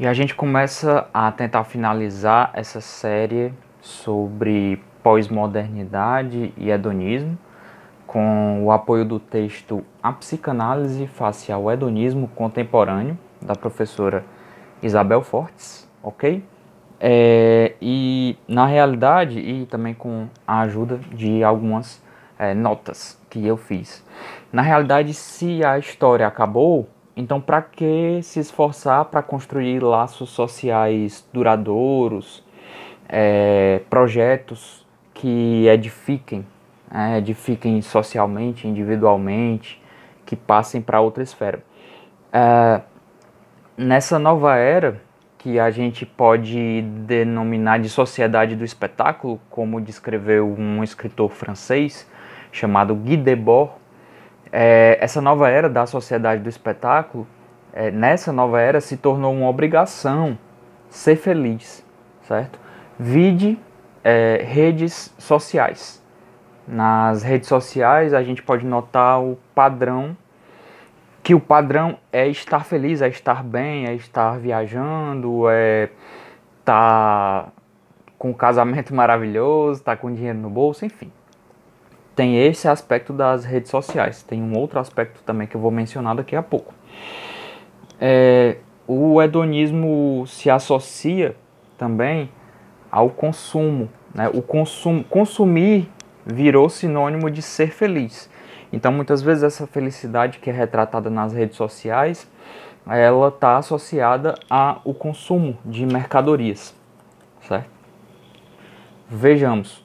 E a gente começa a tentar finalizar essa série sobre pós-modernidade e hedonismo, com o apoio do texto A Psicanálise Face ao Hedonismo Contemporâneo, da professora Isabel Fortes, ok? E na realidade, e também com a ajuda de algumas notas que eu fiz. Na realidade, se a história acabou, então para que se esforçar para construir laços sociais duradouros, projetos que edifiquem socialmente, individualmente, que passem para outra esfera. Nessa nova era, que a gente pode denominar de sociedade do espetáculo, como descreveu um escritor francês chamado Guy Debord, essa nova era da sociedade do espetáculo, nessa nova era se tornou uma obrigação ser feliz, certo? Vide redes sociais. Nas redes sociais a gente pode notar o padrão é estar feliz, é estar bem, é estar viajando, é estar com um casamento maravilhoso, estar com dinheiro no bolso, enfim. Tem esse aspecto das redes sociais. Tem um outro aspecto também que eu vou mencionar daqui a pouco. O hedonismo se associa também ao consumo, né? Consumir virou sinônimo de ser feliz. Então, muitas vezes, essa felicidade que é retratada nas redes sociais, ela está associada ao consumo de mercadorias, certo? Vejamos,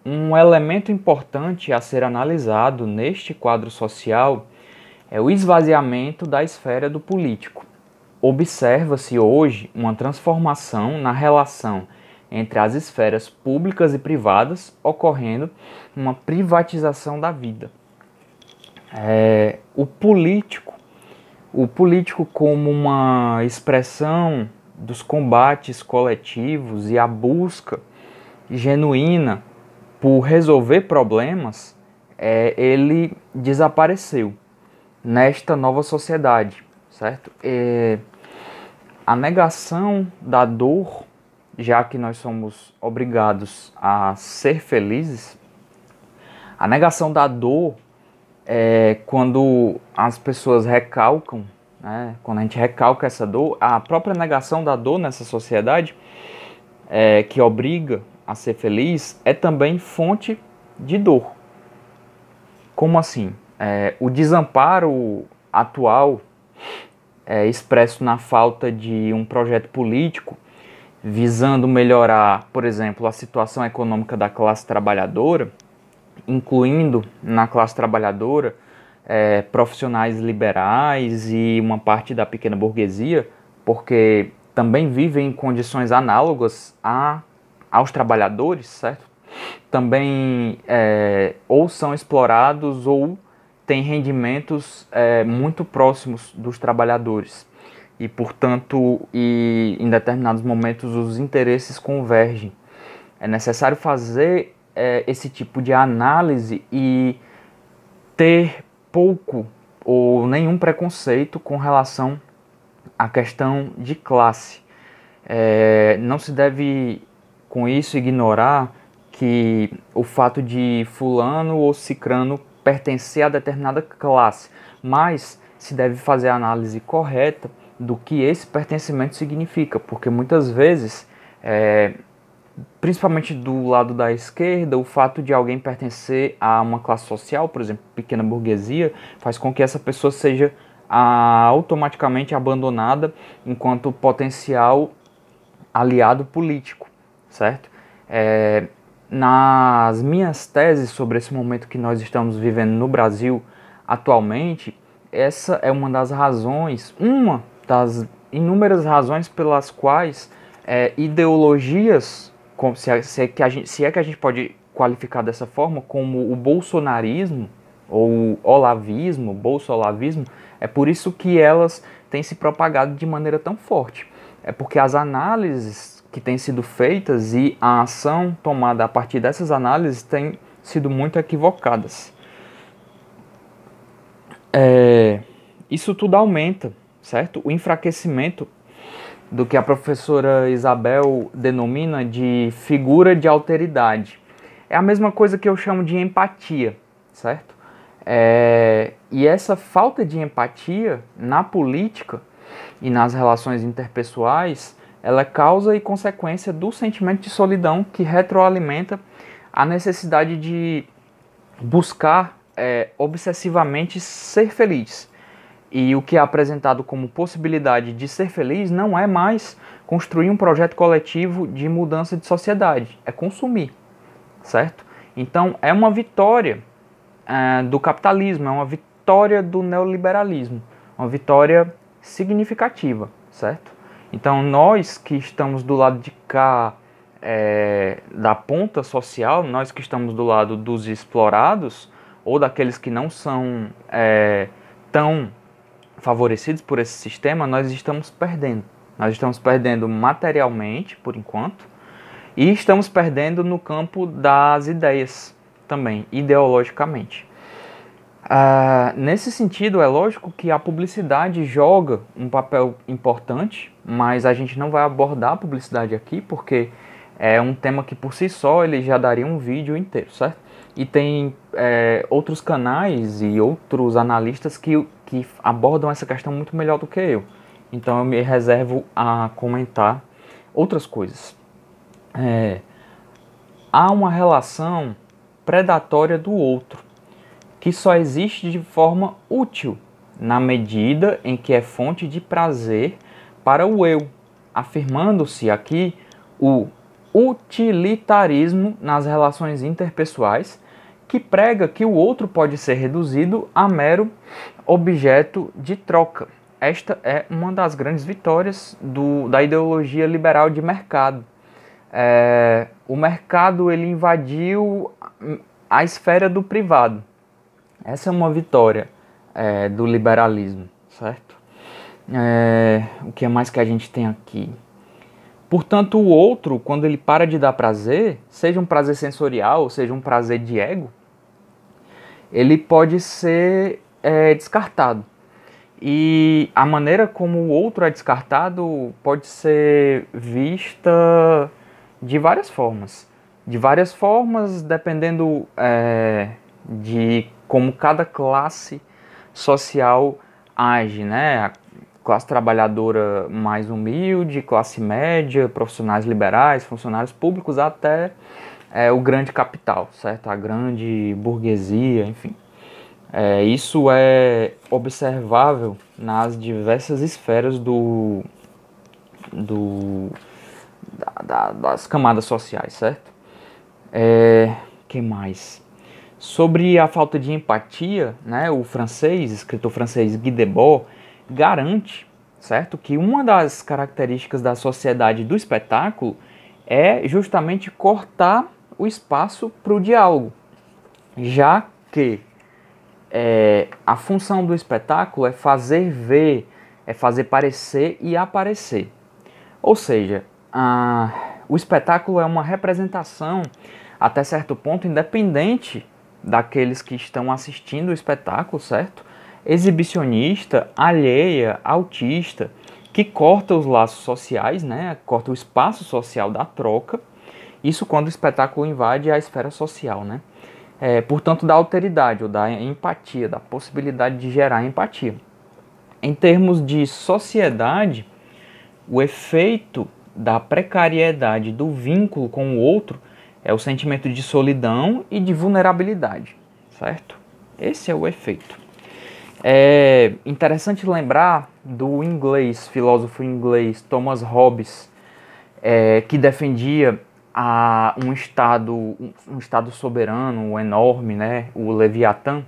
um elemento importante a ser analisado neste quadro social é o esvaziamento da esfera do político. Observa-se hoje uma transformação na relação entre as esferas públicas e privadas, ocorrendo uma privatização da vida. O político como uma expressão dos combates coletivos e a busca genuína por resolver problemas, ele desapareceu nesta nova sociedade, certo? A negação da dor, já que nós somos obrigados a ser felizes, a negação da dor quando as pessoas recalcam, né? Quando a gente recalca essa dor, a própria negação da dor nessa sociedade que obriga a ser feliz é também fonte de dor. Como assim? O desamparo atual expresso na falta de um projeto político visando melhorar, por exemplo, a situação econômica da classe trabalhadora, incluindo na classe trabalhadora profissionais liberais e uma parte da pequena burguesia, porque também vivem em condições análogas aos trabalhadores, certo? Também ou são explorados ou têm rendimentos muito próximos dos trabalhadores. E, portanto, em determinados momentos os interesses convergem. É necessário fazer esse tipo de análise e ter pouco ou nenhum preconceito com relação à questão de classe. Não se deve, com isso, ignorar que o fato de fulano ou cicrano pertencer a determinada classe, mas se deve fazer a análise correta do que esse pertencimento significa, porque muitas vezes principalmente do lado da esquerda, o fato de alguém pertencer a uma classe social, por exemplo, pequena burguesia, faz com que essa pessoa seja automaticamente abandonada enquanto potencial aliado político, certo? Nas minhas teses sobre esse momento que nós estamos vivendo no Brasil atualmente, essa é uma das inúmeras razões pelas quais ideologias, se é que a gente pode qualificar dessa forma, como o bolsonarismo ou olavismo, bolso-olavismo, é por isso que elas têm se propagado de maneira tão forte. É porque as análises que têm sido feitas e a ação tomada a partir dessas análises têm sido muito equivocadas. Isso tudo aumenta, certo? O enfraquecimento do que a professora Isabel denomina de figura de alteridade. É a mesma coisa que eu chamo de empatia, certo? E essa falta de empatia na política e nas relações interpessoais, ela é causa e consequência do sentimento de solidão que retroalimenta a necessidade de buscar obsessivamente ser feliz. E o que é apresentado como possibilidade de ser feliz não é mais construir um projeto coletivo de mudança de sociedade, é consumir, certo? Então é uma vitória do capitalismo, é uma vitória do neoliberalismo, uma vitória significativa, certo? Então nós que estamos do lado de cá da ponta social, nós que estamos do lado dos explorados ou daqueles que não são tão favorecidos por esse sistema, nós estamos perdendo. Nós estamos perdendo materialmente, por enquanto, e estamos perdendo no campo das ideias também, ideologicamente. Nesse sentido, é lógico que a publicidade joga um papel importante, mas a gente não vai abordar a publicidade aqui, porque é um tema que por si só ele já daria um vídeo inteiro, certo? E tem outros canais e outros analistas que abordam essa questão muito melhor do que eu. Então eu me reservo a comentar outras coisas. Há uma relação predatória do outro, que só existe de forma útil, na medida em que é fonte de prazer para o eu, afirmando-se aqui o utilitarismo nas relações interpessoais, que prega que o outro pode ser reduzido a mero objeto de troca. Esta é uma das grandes vitórias da ideologia liberal de mercado. O mercado ele invadiu a esfera do privado. Essa é uma vitória do liberalismo, certo? O que mais que a gente tem aqui? Portanto, o outro, quando ele para de dar prazer, seja um prazer sensorial, ou seja um prazer de ego, ele pode ser descartado. E a maneira como o outro é descartado pode ser vista de várias formas. De várias formas, dependendo de como cada classe social age, né? A classe trabalhadora mais humilde, classe média, profissionais liberais, funcionários públicos, até o grande capital, certo? A grande burguesia, enfim. Isso é observável nas diversas esferas das camadas sociais, certo? Que mais? Sobre a falta de empatia, né, o escritor francês Guy Debord, garante, certo, que uma das características da sociedade do espetáculo é justamente cortar o espaço para o diálogo, já que a função do espetáculo é fazer ver, é fazer parecer e aparecer. Ou seja, o espetáculo é uma representação, até certo ponto, independente daqueles que estão assistindo o espetáculo, certo? Exibicionista, alheia, autista, que corta os laços sociais, né? Corta o espaço social da troca. Isso quando o espetáculo invade a esfera social, né? Portanto, da alteridade ou da empatia, da possibilidade de gerar empatia. Em termos de sociedade, o efeito da precariedade do vínculo com o outro é o sentimento de solidão e de vulnerabilidade, certo? Esse é o efeito. É interessante lembrar do filósofo inglês Thomas Hobbes, que defendia um estado soberano, enorme, né? O Leviatã.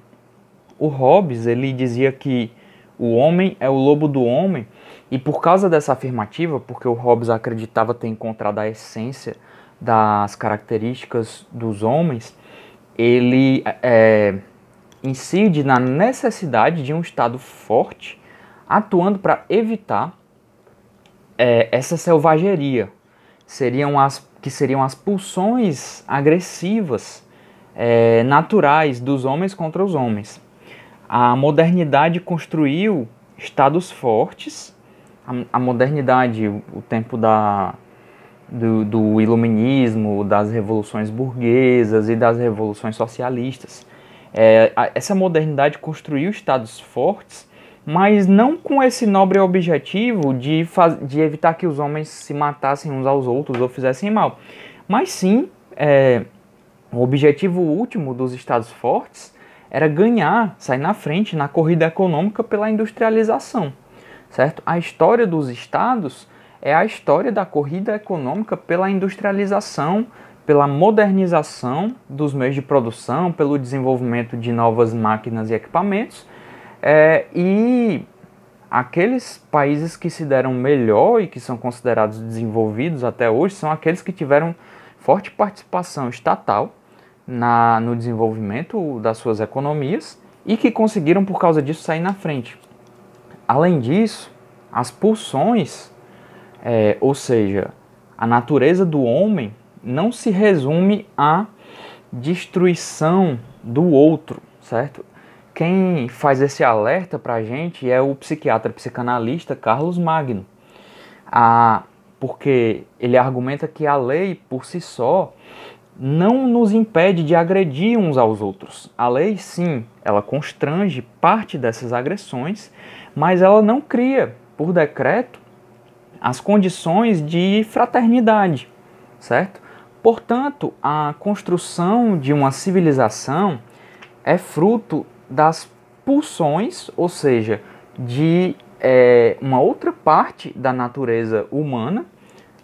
O Hobbes, ele dizia que o homem é o lobo do homem, e por causa dessa afirmativa, porque o Hobbes acreditava ter encontrado a essência das características dos homens, ele incide na necessidade de um Estado forte, atuando para evitar essa selvageria, que seriam as pulsões agressivas naturais dos homens contra os homens. A modernidade construiu estados fortes a modernidade, o tempo do iluminismo, das revoluções burguesas e das revoluções socialistas. Essa modernidade construiu estados fortes, mas não com esse nobre objetivo de evitar que os homens se matassem uns aos outros ou fizessem mal, mas sim, o objetivo último dos estados fortes era ganhar, sair na frente na corrida econômica pela industrialização, certo? A história dos estados é a história da corrida econômica pela industrialização, pela modernização dos meios de produção, pelo desenvolvimento de novas máquinas e equipamentos, e aqueles países que se deram melhor e que são considerados desenvolvidos até hoje são aqueles que tiveram forte participação estatal no desenvolvimento das suas economias e que conseguiram, por causa disso, sair na frente. Além disso, as pulsões, ou seja, a natureza do homem não se resume à destruição do outro, certo? Quem faz esse alerta para a gente é o psiquiatra psicanalista Carlos Magno, porque ele argumenta que a lei por si só não nos impede de agredir uns aos outros. A lei, sim, ela constrange parte dessas agressões, mas ela não cria, por decreto, as condições de fraternidade, certo? Portanto, a construção de uma civilização é fruto das pulsões, ou seja, de uma outra parte da natureza humana,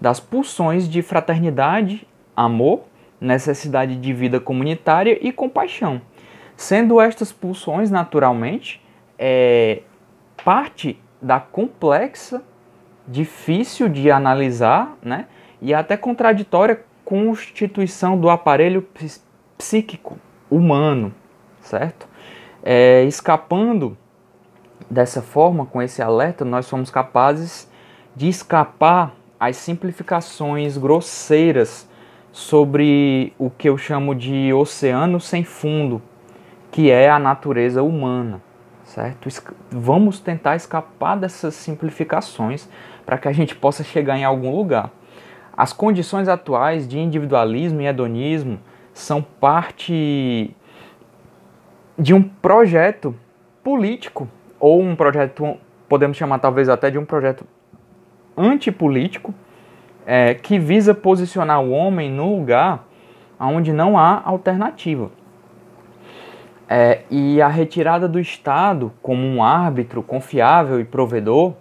das pulsões de fraternidade, amor, necessidade de vida comunitária e compaixão. Sendo estas pulsões, naturalmente, parte da complexa, difícil de analisar, né, e até contraditória constituição do aparelho psíquico humano, certo? Escapando dessa forma, com esse alerta, nós somos capazes de escapar às simplificações grosseiras sobre o que eu chamo de oceano sem fundo, que é a natureza humana, certo? Vamos tentar escapar dessas simplificações para que a gente possa chegar em algum lugar. As condições atuais de individualismo e hedonismo são parte de um projeto político, ou um projeto, podemos chamar talvez até de um projeto antipolítico, que visa posicionar o homem no lugar onde não há alternativa. E a retirada do Estado como um árbitro confiável e provedor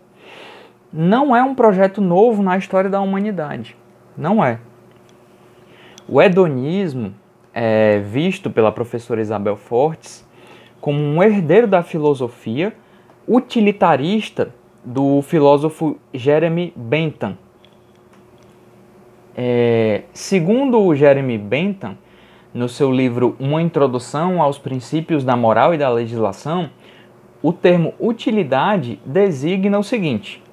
não é um projeto novo na história da humanidade. Não é. O hedonismo é visto pela professora Isabel Fortes como um herdeiro da filosofia utilitarista do filósofo Jeremy Bentham. Segundo o Jeremy Bentham, no seu livro Uma Introdução aos Princípios da Moral e da Legislação, o termo utilidade designa o seguinte: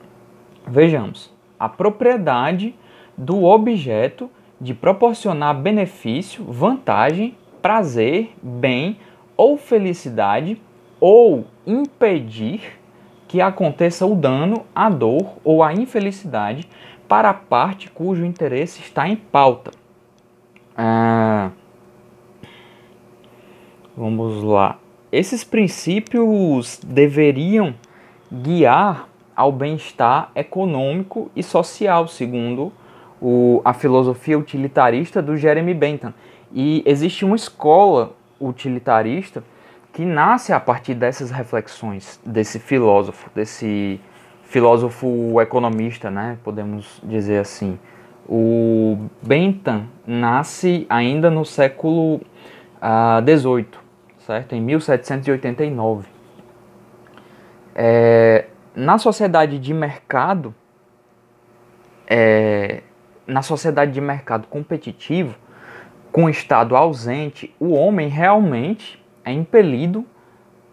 vejamos, a propriedade do objeto de proporcionar benefício, vantagem, prazer, bem ou felicidade, ou impedir que aconteça o dano, a dor ou a infelicidade para a parte cujo interesse está em pauta. Vamos lá. Esses princípios deveriam guiar ao bem-estar econômico e social, segundo a filosofia utilitarista do Jeremy Bentham. E existe uma escola utilitarista que nasce a partir dessas reflexões desse filósofo economista, né? Podemos dizer assim. O Bentham nasce ainda no século XVIII, certo? Em 1789. Na sociedade de mercado, competitivo, com o Estado ausente, o homem realmente é impelido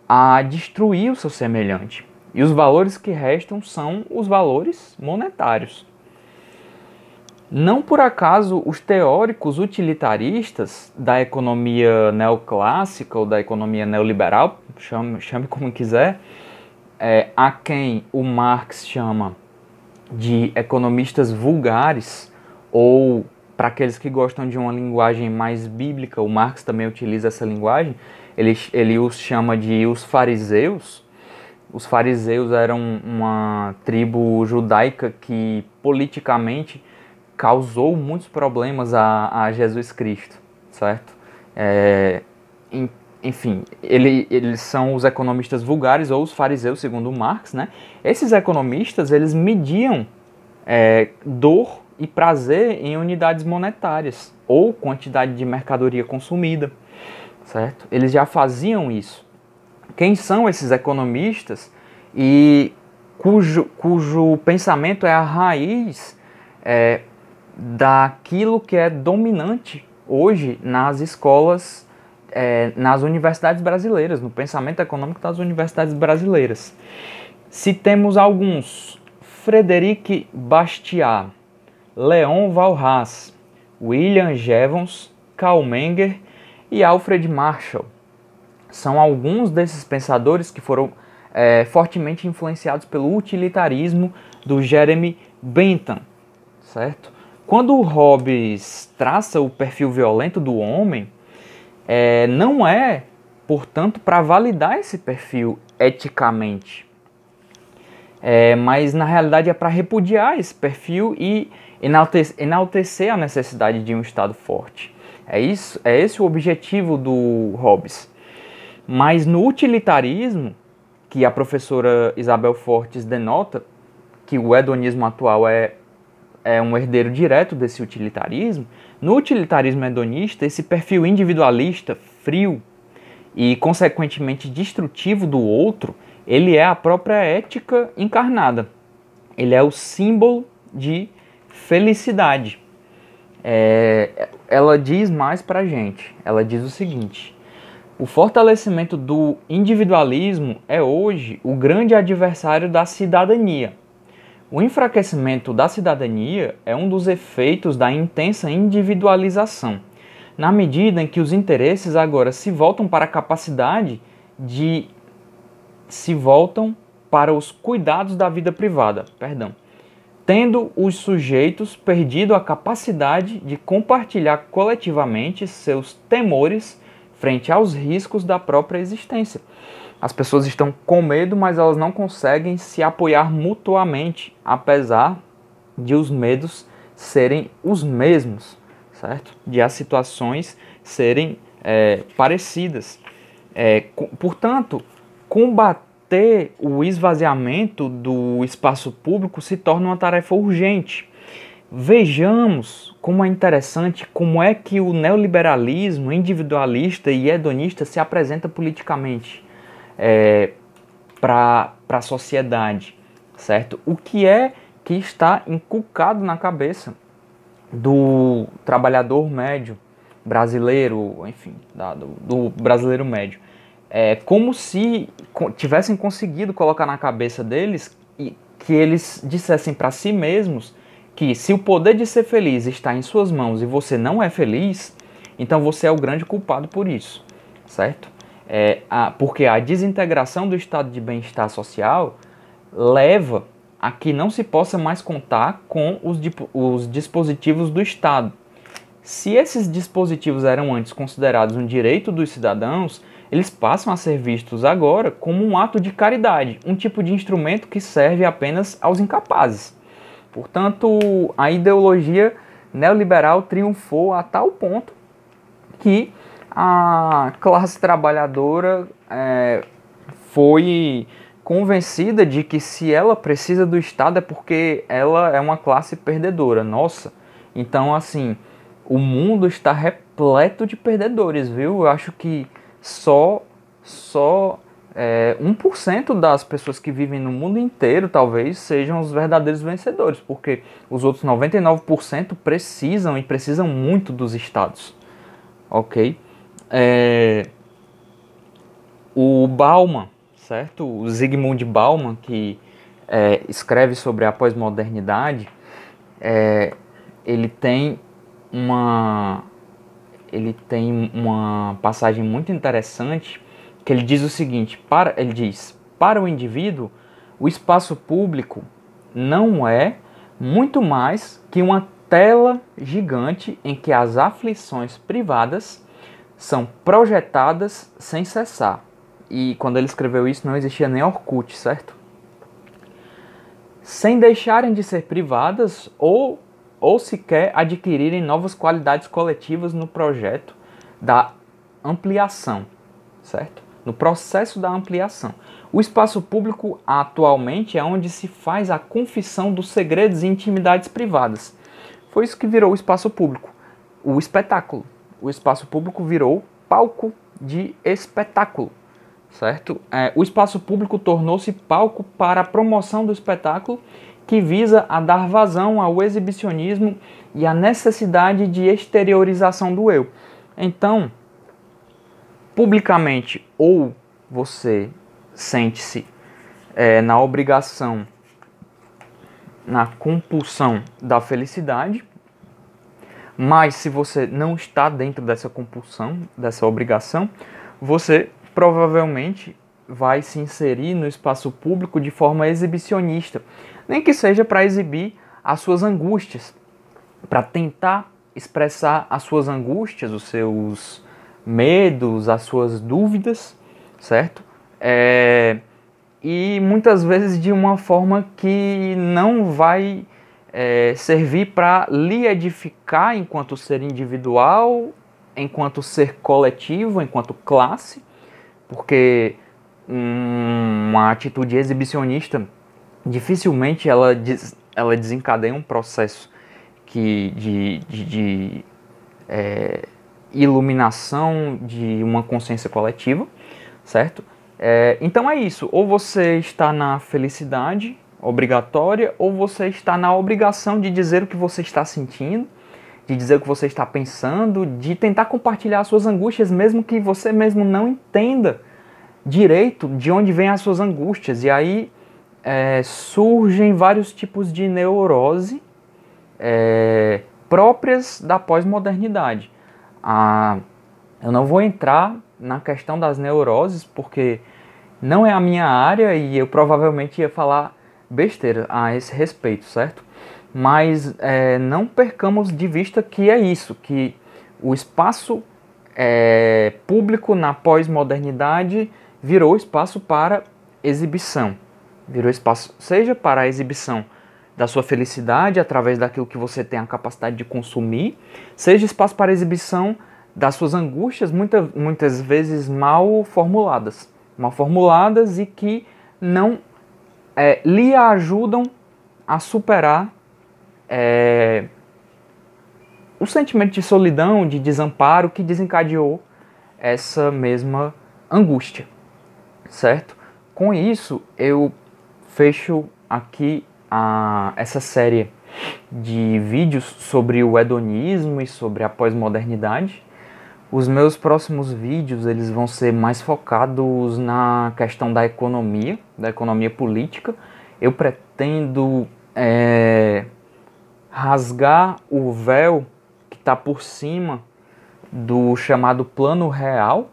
a destruir o seu semelhante. E os valores que restam são os valores monetários. Não por acaso os teóricos utilitaristas da economia neoclássica ou da economia neoliberal, chame como quiser, a quem o Marx chama de economistas vulgares, ou para aqueles que gostam de uma linguagem mais bíblica, o Marx também utiliza essa linguagem, ele os chama de os fariseus. Os fariseus eram uma tribo judaica que politicamente causou muitos problemas a Jesus Cristo, certo? Enfim, eles são os economistas vulgares ou os fariseus, segundo Marx, né? Esses economistas, eles mediam dor e prazer em unidades monetárias ou quantidade de mercadoria consumida, certo? Eles já faziam isso. Quem são esses economistas e cujo pensamento é a raiz daquilo que é dominante hoje nas escolas, nas universidades brasileiras, no pensamento econômico das universidades brasileiras. Citemos alguns: Frederic Bastiat, Leon Walras, William Jevons, Karl Menger e Alfred Marshall. São alguns desses pensadores que foram fortemente influenciados pelo utilitarismo do Jeremy Bentham, certo? Quando o Hobbes traça o perfil violento do homem, não é, portanto, para validar esse perfil eticamente, mas na realidade é para repudiar esse perfil e enaltecer a necessidade de um Estado forte. É esse o objetivo do Hobbes. Mas no utilitarismo, que a professora Isabel Fortes denota, que o hedonismo atual é um herdeiro direto desse utilitarismo, no utilitarismo hedonista, esse perfil individualista, frio e consequentemente destrutivo do outro, ele é a própria ética encarnada. Ele é o símbolo de felicidade. Ela diz mais pra gente. Ela diz o seguinte: o fortalecimento do individualismo é hoje o grande adversário da cidadania. O enfraquecimento da cidadania é um dos efeitos da intensa individualização, na medida em que os interesses agora se voltam para os cuidados da vida privada, tendo os sujeitos perdido a capacidade de compartilhar coletivamente seus temores frente aos riscos da própria existência. As pessoas estão com medo, mas elas não conseguem se apoiar mutuamente, apesar de os medos serem os mesmos, certo? De as situações serem parecidas. Portanto, combater o esvaziamento do espaço público se torna uma tarefa urgente. Vejamos como é interessante como é que o neoliberalismo individualista e hedonista se apresenta politicamente para a sociedade, certo? O que é que está inculcado na cabeça do trabalhador médio brasileiro, enfim, do brasileiro médio? É como se tivessem conseguido colocar na cabeça deles que eles dissessem para si mesmos que se o poder de ser feliz está em suas mãos e você não é feliz, então você é o grande culpado por isso, certo? Porque a desintegração do estado de bem-estar social leva a que não se possa mais contar com os dispositivos do Estado. Se esses dispositivos eram antes considerados um direito dos cidadãos, eles passam a ser vistos agora como um ato de caridade, um tipo de instrumento que serve apenas aos incapazes. Portanto, a ideologia neoliberal triunfou a tal ponto que a classe trabalhadora foi convencida de que se ela precisa do Estado é porque ela é uma classe perdedora. Nossa, então assim, o mundo está repleto de perdedores, viu? Eu acho que só 1% das pessoas que vivem no mundo inteiro talvez sejam os verdadeiros vencedores, porque os outros 99% precisam muito dos estados, ok? O Bauman, certo? O Zygmunt Bauman, que escreve sobre a pós-modernidade, ele tem uma passagem muito interessante que ele diz o seguinte: para o indivíduo, o espaço público não é muito mais que uma tela gigante em que as aflições privadas são projetadas sem cessar. E quando ele escreveu isso não existia nem Orkut, certo? Sem deixarem de ser privadas ou sequer adquirirem novas qualidades coletivas no projeto da ampliação, certo? No processo da ampliação. O espaço público atualmente é onde se faz a confissão dos segredos e intimidades privadas. Foi isso que virou o espaço público, o espetáculo. O espaço público virou palco de espetáculo, certo? O espaço público tornou-se palco para a promoção do espetáculo que visa a dar vazão ao exibicionismo e à necessidade de exteriorização do eu. Então, publicamente, ou você sente-se na obrigação, na compulsão da felicidade, mas se você não está dentro dessa compulsão, dessa obrigação, você provavelmente vai se inserir no espaço público de forma exibicionista, nem que seja para exibir as suas angústias, para tentar expressar as suas angústias, os seus medos, as suas dúvidas, certo? E muitas vezes de uma forma que não vai servir para lhe edificar enquanto ser individual, enquanto ser coletivo, enquanto classe, porque uma atitude exibicionista dificilmente ela desencadeia um processo de iluminação de uma consciência coletiva, certo? Então é isso, ou você está na felicidade obrigatória, ou você está na obrigação de dizer o que você está sentindo, de dizer o que você está pensando, de tentar compartilhar as suas angústias, mesmo que você mesmo não entenda direito de onde vêm as suas angústias. E aí surgem vários tipos de neurose próprias da pós-modernidade. Eu não vou entrar na questão das neuroses, porque não é a minha área e eu provavelmente ia falar besteira a esse respeito, certo? Mas não percamos de vista que é isso, que o espaço público na pós-modernidade virou espaço para exibição. Virou espaço, seja para a exibição da sua felicidade através daquilo que você tem a capacidade de consumir, seja espaço para exibição das suas angústias, muitas vezes mal formuladas e que não lhe ajudam a superar o sentimento de solidão, de desamparo que desencadeou essa mesma angústia, certo? Com isso, eu fecho aqui essa série de vídeos sobre o hedonismo e sobre a pós-modernidade. Os meus próximos vídeos eles vão ser mais focados na questão da economia política. Eu pretendo rasgar o véu que está por cima do chamado Plano Real,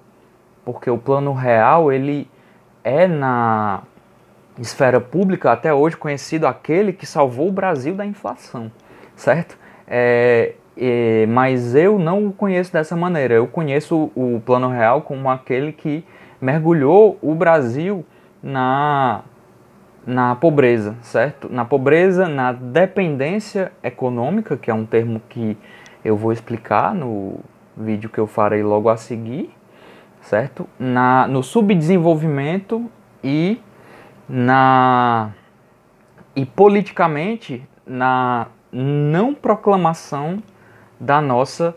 porque o Plano Real ele é na esfera pública até hoje conhecido aquele que salvou o Brasil da inflação, certo? Mas eu não o conheço dessa maneira. Eu conheço o Plano Real como aquele que mergulhou o Brasil na pobreza, certo? Na pobreza, na dependência econômica, que é um termo que eu vou explicar no vídeo que eu farei logo a seguir, certo? No subdesenvolvimento e politicamente na não proclamação da nossa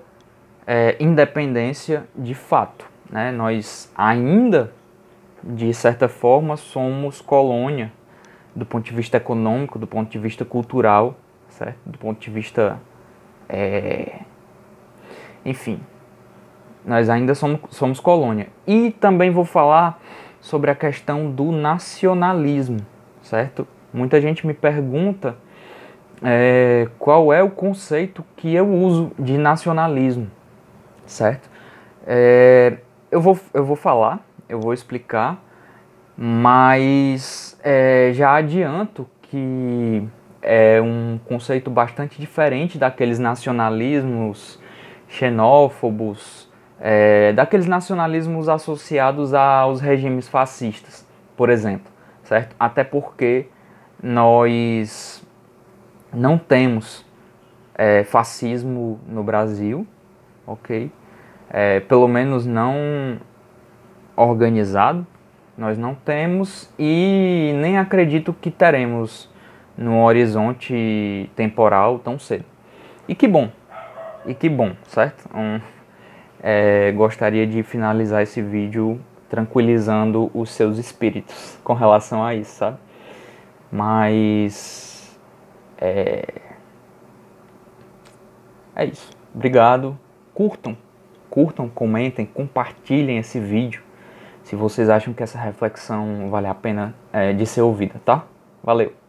independência de fato, né? Nós ainda, de certa forma, somos colônia do ponto de vista econômico, do ponto de vista cultural, certo? Do ponto de vista... enfim, nós ainda somos colônia. E também vou falar sobre a questão do nacionalismo, certo? Muita gente me pergunta qual é o conceito que eu uso de nacionalismo, certo? Eu vou falar, eu vou explicar, mas já adianto que é um conceito bastante diferente daqueles nacionalismos xenófobos, daqueles nacionalismos associados aos regimes fascistas, por exemplo, certo? Até porque nós não temos fascismo no Brasil, ok? Pelo menos não organizado, nós não temos e nem acredito que teremos no horizonte temporal tão cedo. E que bom, certo? Gostaria de finalizar esse vídeo tranquilizando os seus espíritos com relação a isso, sabe? Mas é isso. Obrigado. Curtam, comentem, compartilhem esse vídeo se vocês acham que essa reflexão vale a pena de ser ouvida, tá? Valeu!